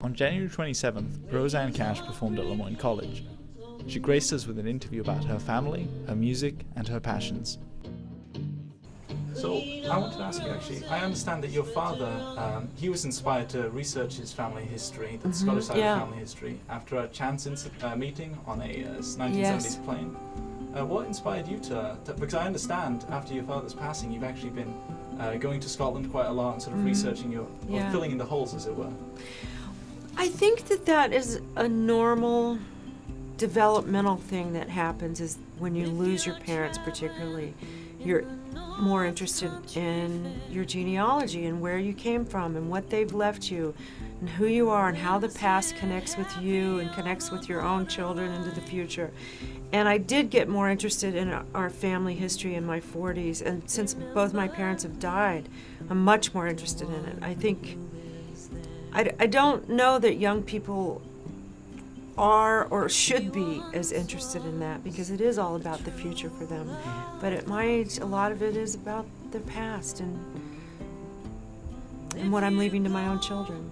On January 27th, Roseanne Cash performed at Moyne College. She graced us with an interview about her family, her music, and her passions. So, I wanted to ask you actually, I understand that your father, he was inspired to research his family history, the Scottish side of family history, after a chance meeting on a 1970s plane. What inspired you to, because I understand after your father's passing, you've actually been going to Scotland quite a lot and sort of researching or filling in the holes, as it were. I think that is a normal developmental thing that happens is when you lose your parents particularly. You're more interested in your genealogy and where you came from and what they've left you and who you are and how the past connects with you and connects with your own children into the future. And I did get more interested in our family history in my 40s, and since both my parents have died, I'm much more interested in it. I think, I don't know that young people are or should be as interested in that because it is all about the future for them. But at my age, a lot of it is about the past and what I'm leaving to my own children.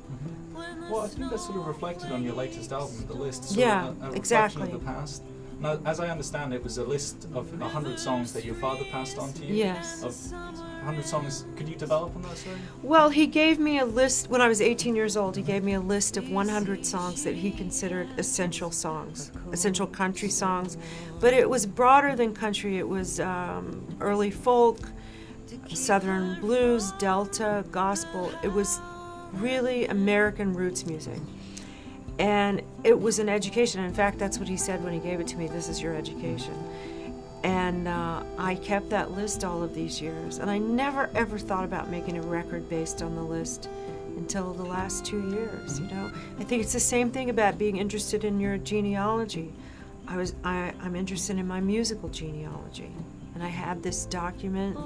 Well, I think that's sort of reflected on your latest album, The List. Sort of a reflection exactly. of the past. Now, as I understand, it was a list of 100 songs that your father passed on to you. Yes. Of 100 songs. Could you develop on that, sorry? Well, he gave me a list, when I was 18 years old, he gave me a list of 100 songs that he considered essential songs, essential country songs. But it was broader than country. It was early folk, southern blues, Delta, gospel. It was really American roots music. And it was an education. In fact, that's what he said when he gave it to me, this is your education. And I kept that list all of these years. And I never, ever thought about making a record based on the list until the last 2 years, you know? I think it's the same thing about being interested in your genealogy. I'm interested in my musical genealogy. And I had this document,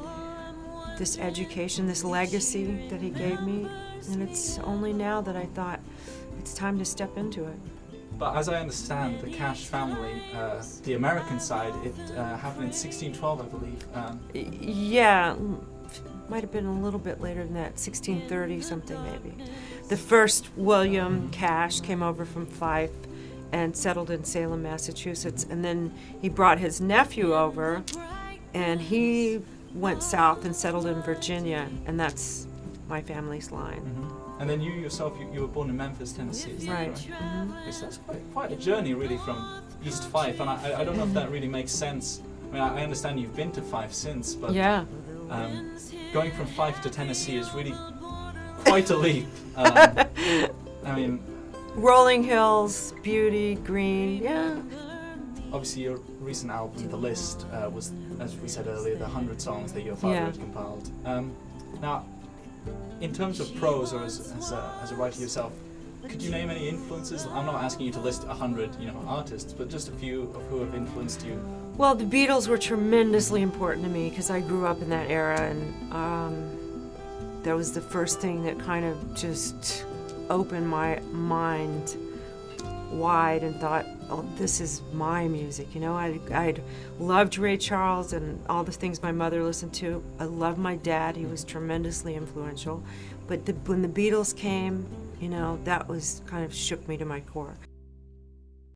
this education, this legacy that he gave me. And it's only now that I thought, it's time to step into it. But as I understand, the Cash family, the American side, it happened in 1612, I believe. Yeah, might have been a little bit later than that, 1630 something maybe. The first William Cash came over from Fife and settled in Salem, Massachusetts, and then he brought his nephew over, and he went south and settled in Virginia, and that's my family's line. And then you yourself, you were born in Memphis, Tennessee, is that Right. correct? Okay, so that's quite a journey really from East Fife, and I don't know if that really makes sense. I mean, I understand you've been to Fife since, but going from Fife to Tennessee is really quite a leap. I mean... Rolling hills, beauty, green, yeah. Obviously your recent album, The List, was, as we said earlier, the 100 songs that your father had compiled. Now, in terms of prose, or as a writer yourself, could you name any influences? I'm not asking you to list 100, artists, but just a few of who have influenced you. Well, the Beatles were tremendously important to me because I grew up in that era, and that was the first thing that kind of just opened my mind wide and thought, oh, this is my music, I'd loved Ray Charles and all the things my mother listened to. I loved my dad, he was tremendously influential. But when the Beatles came, that was kind of shook me to my core.